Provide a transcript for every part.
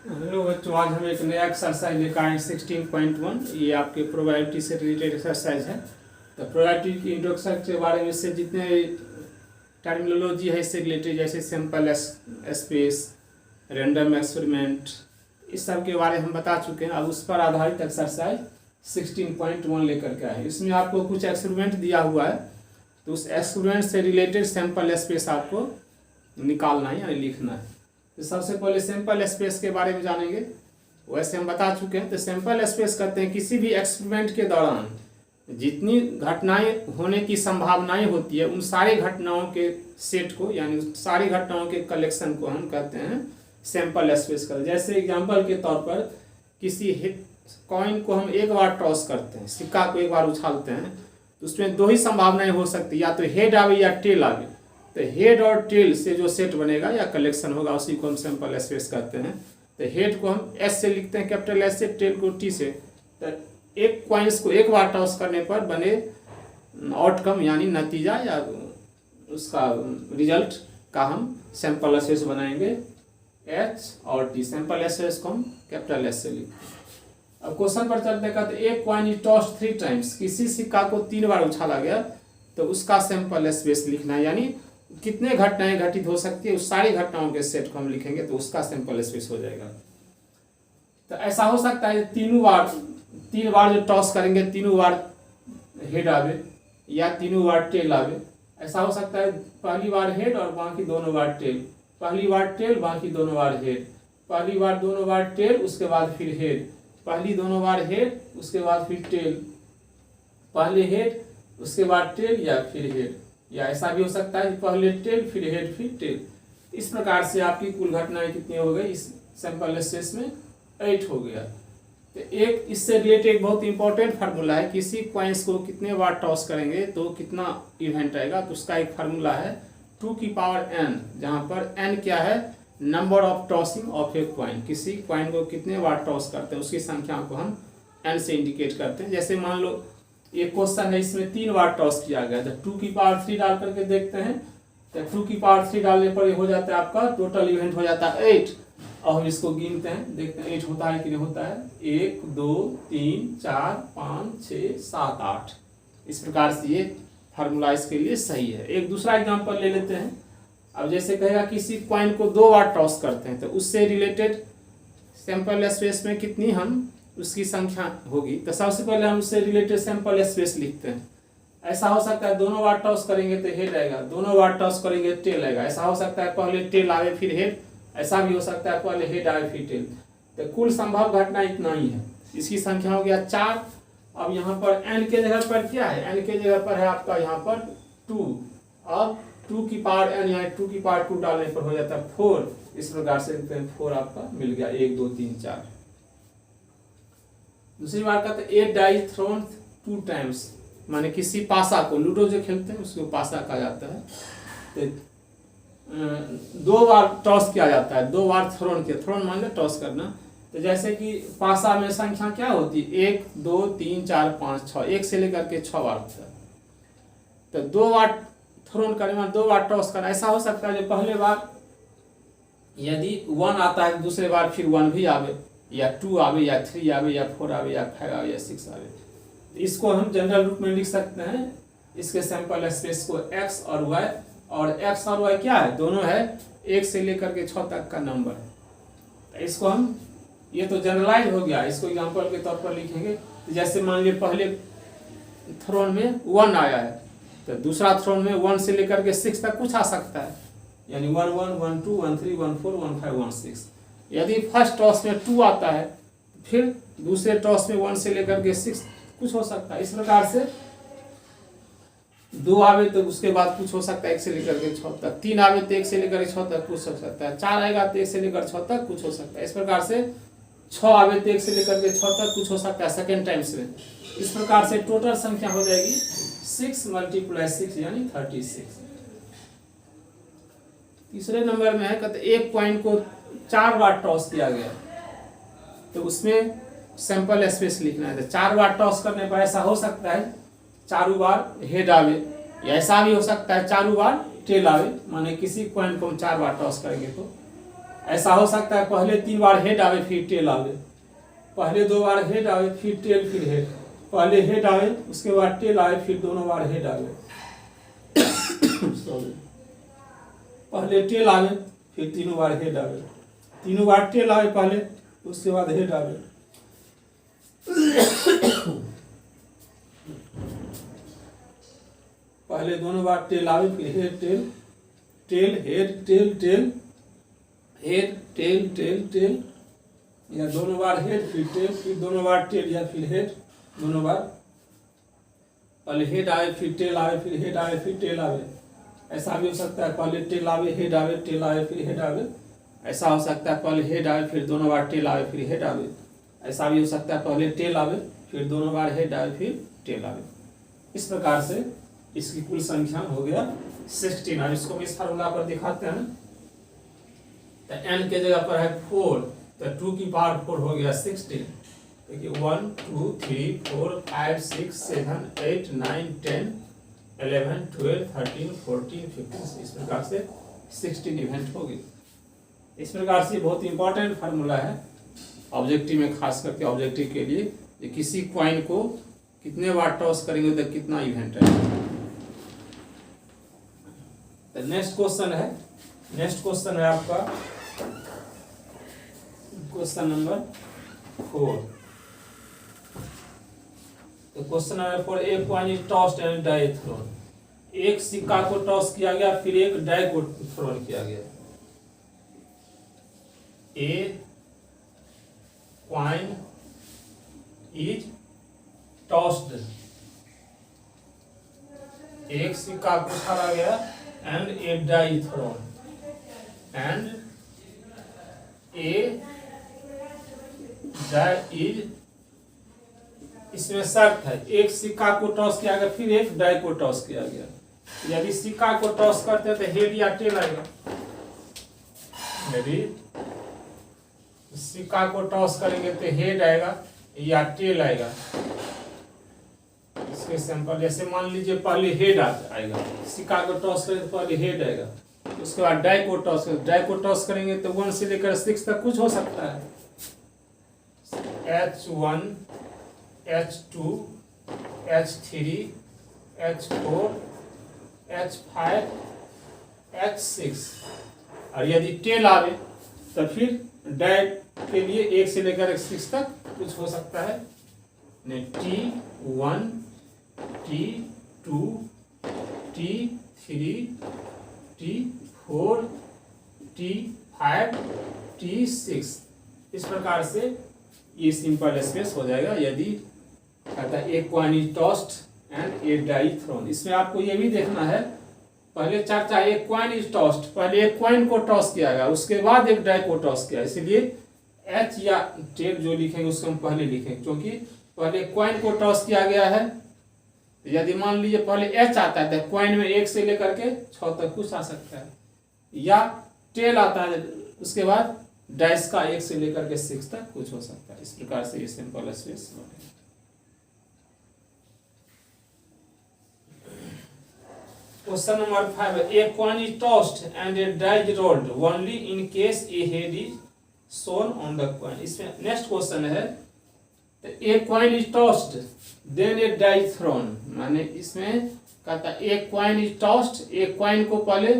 Hello बच्चों, आज हम एक नया एक्सरसाइज लेकर आए 16.1। ये आपके प्रोबेबिलिटी से रिलेटेड एक्सरसाइज है। तो प्रोबेबिलिटी की इंट्रोडक्शन के बारे में इससे जितने टर्मिनोलॉजी है इससे रिलेटेड, जैसे सैंपल स्पेस, रैंडम एक्सपेरिमेंट, इस सब के बारे में हम बता चुके हैं। अब उस पर आधारित एक्सरसाइज 16.1 लेकर के आए। इसमें आपको कुछ एक्सपेरिमेंट दिया हुआ है, तो उस एक्सपेरिमेंट से रिलेटेड सैंपल स्पेस आपको निकालना है यानी लिखना है। तो सबसे पहले सैंपल स्पेस के बारे में जानेंगे। वैसे हम बता चुके हैं। तो सैंपल स्पेस कहते हैं किसी भी एक्सपेरिमेंट के दौरान जितनी घटनाएं होने की संभावनाएं होती है उन सारी घटनाओं के सेट को, यानी सारी घटनाओं के कलेक्शन को हम कहते हैं सैंपल स्पेस कर। जैसे एग्जांपल के तौर पर किसी कॉइन को हम एक बार टॉस करते हैं, सिक्का को एक बार उछालते हैं, तो उसमें दो ही संभावनाएं हो सकती है, या तो हेड आवे या टेल आवे। तो हेड और टेल से जो सेट बनेगा या कलेक्शन होगा उसी को हम सैंपल स्पेस कहते हैं। तो हेड को हम एस से लिखते हैं, कैपिटल एस से, टेल को टी से। तो एक कॉइन्स को एक बार टॉस करने पर बने आउटकम यानी नतीजा या उसका रिजल्ट का हम सैंपल स्पेस बनाएंगे एच और टी। सैंपल स्पेस को हम कैपिटल एस से लिखते हैं। अब क्वेश्चन पर चलते कहते एक कॉइन इज टॉस्ड 3 टाइम्स, किसी सिक्का को 3 बार उछाला गया, तो उसका सैंपल स्पेस लिखना है, यानी कितने घटनाएं घटित हो सकती है उस सारी घटनाओं के सेट को हम लिखेंगे, तो उसका सैंपल स्पेस हो जाएगा। तो ऐसा हो सकता है 3 बार जो टॉस करेंगे 3 बार हेड आवे या 3 बार टेल आवे। ऐसा हो सकता है पहली बार हेड और बाकी दोनों बार टेल, पहली बार टेल बाकी दोनों बार हेड, पहली बार दोनों बार टेल उसके बाद फिर हेड, पहली दोनों बार हेड उसके बाद फिर टेल, पहले हेड उसके बाद टेल या फिर हेड, या ऐसा भी हो सकता है पहले टेल फिर हेड फिर टेल। इस प्रकार से आपकी कुल घटनाएं कितनी हो गई इस सैंपल स्पेस में 8 हो गया। तो एक इससे रिलेटेड एक बहुत इंपॉर्टेंट फार्मूला है, किसी कॉइन्स को कितने बार टॉस करेंगे तो कितना इवेंट आएगा। तो उसका एक फार्मूला है 2 की पावर n, जहाँ पर n क्या है, number of tossing of a coin. किसी कॉइन को कितने बार टॉस करते हैं उसकी संख्या को हम n से इंडिकेट करते हैं। जैसे मान लो एक क्वेश्चन है, इसमें 3 बार टॉस किया गया, तो 2 की पावर 3 डाल करके देखते हैं। तो 2 की पावर 3 डालने पर ये हो जाता है आपका टोटल इवेंट हो जाता है 8। और हम इसको गिनते हैं, देखते हैं 8 होता है कि नहीं होता है। 1 2 3 4 5 6 7 8। इस प्रकार से ये फार्मूला इसके लिए सही है। एक दूसरा एग्जाम्पल ले लेते हैं। अब जैसे कहेगा किसी कॉइन को 2 बार टॉस करते हैं, तो उससे रिलेटेड सैंपल स्पेस में कितनी हम उसकी संख्या होगी। तो सबसे पहले हम उससे रिलेटेड सैंपल स्पेस लिखते हैं। ऐसा हो सकता है दोनों बार टॉस करेंगे तो हेड आएगा, दोनों बार टॉस करेंगे टेल आएगा। ऐसा हो सकता है पहले टेल आवे फिर हेड, ऐसा भी हो सकता है पहले हेड आवे फिर टेल। तो कुल संभव घटना इतना ही है। इसकी संख्या हो गया 4। अब यहाँ पर n के जगह पर क्या है, n के जगह पर है आपका यहाँ पर 2। अब 2 की पावर n यहाँ 2 की पावर 2 डालने पर हो जाता है 4। इस प्रकार से 4 आपका मिल गया, 1 2 3 4। दूसरी बात कहते हैं 8 डाइस थ्रोन 2 टाइम्स, माने किसी पासा को, लूडो जो खेलते हैं उसको पासा कहा जाता है। तो 2 बार टॉस किया जाता है, 2 बार थ्रोन किया, थ्रोन मान लो टॉस करना। तो जैसे कि पासा में संख्या क्या होती है, 1 2 3 4 5 6, 1 से लेकर के 6 बार होता है। तो 2 बार थ्रोन करने में 2 बार टॉस करना। ऐसा हो सकता है जो पहले बार यदि 1 आता है दूसरे बार फिर 1 भी आवे, या 2 आवे या 3 आवे या 4 आवे या 5 आवे या 6 आवे। तो इसको हम जनरल रूप में लिख सकते हैं, इसके सैंपल स्पेस को x और y, और x और y क्या है, दोनों है 1 से लेकर के 6 तक का नंबर। तो इसको हम, ये तो जनरलाइज हो गया, इसको एग्जांपल के तौर पर लिखेंगे। तो जैसे मान लीजिए पहले थ्रोन में 1 आया है, तो दूसरा थ्रोन में 1 से लेकर के 6 तक कुछ आ सकता है, यानी 1 1 1 2 1 3 1 4 1 5 1 6। यदि फर्स्ट टॉस में 2 आता है फिर दूसरे टॉस में 1 से लेकर के 6 कुछ हो सकता है। इस प्रकार से 2 आवे तो उसके बाद कुछ हो सकता है 1 से लेकर के 6 तक, 3 आवे तो 1 से लेकर के 6 तक कुछ हो सकता है, 4 आएगा तो 1 से लेकर 6 तक कुछ हो सकता है। इस प्रकार से 6 आवे तो 1 से लेकर के 6 तक कुछ हो सकता है सेकेंड टाइम्स में। इस प्रकार से टोटल संख्या हो जाएगी 6 × 6 यानी 36। तीसरे नंबर में है कहते एक कॉइन को 4 बार टॉस किया गया, तो उसमें सैंपल स्पेस लिखना है। तो 4 बार टॉस करने पर ऐसा हो सकता है 4 बार हेड आवे, या ऐसा भी हो सकता है 4 बार टेल आवे, माने किसी कॉइन को हम 4 बार टॉस करेंगे तो ऐसा हो सकता है पहले 3 बार हेड आवे फिर टेल आवे, पहले 2 बार हेड आवे फिर टेल फिर हेड, पहले हेड आवे उसके बाद टेल आवे फिर दोनों बार हेड आवे पहले टेल आवे फिर तीनों बार हेड आवे, तीनों बार टेल आवे पहले उसके बाद हेड आवे। पहले दोनों बार टेल आवे फिर head tail, tail head tail tail head tail tail tail, या दोनों बार हेड फिर टेल फिर दोनों बार टेल या फिर हेड, दोनों बार पहले हेड आवे फिर टेल आवे फिर हेड आवे फिर टेल आवे। ऐसा भी हो सकता है पहले टेल आवे हेड आवे टेल आवे फिर हेड आवे। ऐसा हो सकता है पहले हेड आवे फिर दोनों बार टेल आवे फिर हेड आवे। ऐसा भी हो सकता है पहले टेल आवे फिर दोनों बार हेड आवे फिर टेल आवे। इस प्रकार से इसकी कुल संख्या हो गया 16। अब इसको इस फार्मूला पर दिखाते हैं। तो n के जगह पर है 4, तो 2 की पावर 4 हो गया 16। देखिए 1 2 3 4 5 6 7 8 9 10 11 12 13 14 15, इस प्रकार से 16 इवेंट हो गई। इस प्रकार से बहुत इंपॉर्टेंट फार्मूला है ऑब्जेक्टिव में, खास करके ऑब्जेक्टिव के लिए, कि किसी कॉइन को कितने बार टॉस करेंगे तो कितना इवेंट है। तो नेक्स्ट क्वेश्चन है आपका क्वेश्चन नंबर 4। तो क्वेश्चन नंबर 4, एक coin is tossed and die thrown. एक सिक्का को टॉस किया गया फिर एक डाई को थ्रोन किया गया। ए कॉइन इज टॉस्ड, एक सिक्का को उछाला गया, and a die thrown, and a die is, इसमें शर्त है एक सिक्का को टॉस किया गया फिर एक डाई को टॉस किया गया। यदि सिक्का को टॉस करते हैं तो हेड या टेल आएगा। यदि सिक्का को टॉस करेंगे तो हेड आएगा या टेल आएगा। इसके सैंपल जैसे मान लीजिए पहले हेड आएगा, सिक्का को टॉस करेंगे तो पहले हेड आएगा, उसके बाद डाई को टॉस करेंगे तो 1 से लेकर 6 तक कुछ हो सकता है। H1 H2 H3 H4 H5 H6, और यदि टेल आवे तो फिर डाई के लिए 1 से लेकर 6 तक कुछ हो सकता है। T1 T2 T3 T4 T5 T6, इस प्रकार से ये सिंपल स्पेस हो जाएगा। यदि कहता है एक coin is tossed and a die thrown. इसमें आपको ये भी देखना है, पहले चर्चा एक कॉइन इज टॉस्ड, पहले एक कॉइन को टॉस किया गया उसके बाद एक डाई को टॉस किया, इसलिए एच या टेल जो लिखेंगे उसको हम पहले लिखेंगे, क्योंकि पहले कॉइन को टॉस किया गया है। यदि मान लीजिए पहले एच आता है तो कॉइन में 1 से लेकर के 6 तक कुछ आ सकता है, या टेल आता है उसके बाद डाइस का 1 से लेकर के 6 तक कुछ हो सकता है। इस प्रकार से ये सिंपल स्पेस है। Question number 5, a coin is tossed and a die is rolled only in case a head is shown on the coin. इसमें नेक्स्ट क्वेश्चन है, a coin is tossed then a die thrown, माने इसमें कहता है एक coin is tossed, एक coin को पहले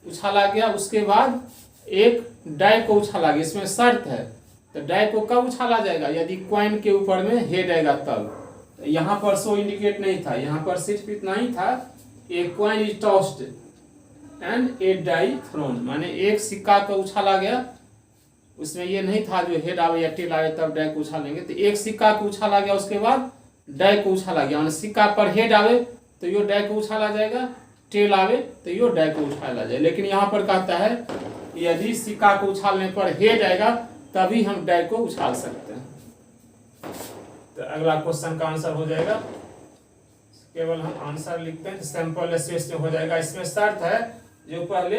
उछाला गया उसके बाद एक डाई को उछाला गया। इसमें शर्त है, तो डाई को कब उछाला जाएगा, यदि कॉइन के ऊपर में हेड आएगा तब। यहाँ पर सो इंडिकेट नहीं था, यहाँ पर सिर्फ इतना ही था, a coin is tossed and a die thrown, माने एक सिक्का को उछाला गया, उसमें ये नहीं था जो हेड आवे या टेल आवे तब डाई को उछालेंगे। तो एक सिक्का को उछाला गया उसके बाद डाई को उछाला गया, माने सिक्का पर हेड आवे तो यो डाई को उछाला जाएगा, टेल आवे तो यो डाई को उछाला जाए। लेकिन यहाँ पर कहता है यदि सिक्का को उछालने पर हेड आएगा तभी हम डाई को उछाल सकते हैं। तो अगला क्वेश्चन का आंसर हो जाएगा, केवल हम आंसर लिखते हैं, सैंपल स्पेस में हो जाएगा। इसमें शर्त है जो पहले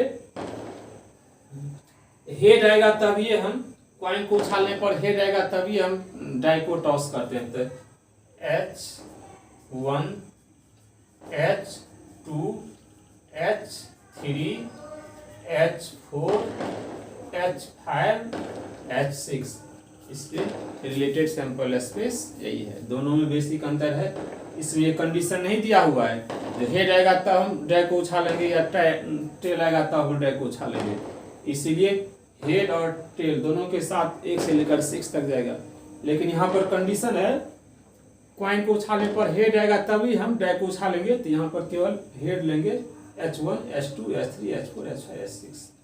हेड आएगा तभी हम कॉइन को उछालने पर हेड आएगा तभी हम डाई को टॉस करते हैं। तो H1 H2 H3 H4 H5 H6 इसके रिलेटेड सैंपल स्पेस यही है। दोनों में बेसिक अंतर है। इसमें ये कंडीशन नहीं दिया हुआ है, जो हेड आएगा तब हम ड्रैग को उछालेंगे या टेल आएगा तब हम ड्रैग को उछालेंगे। इसीलिए हेड और टेल दोनों के साथ 1 से लेकर 6 तक जाएगा। लेकिन यहाँ पर कंडीशन है, कॉइन को उछालने पर हेड आएगा तभी हम ड्रैग को उछालेंगे। तो यहाँ पर केवल हेड लेंगे H1 H2 H3 H4 H5 H6।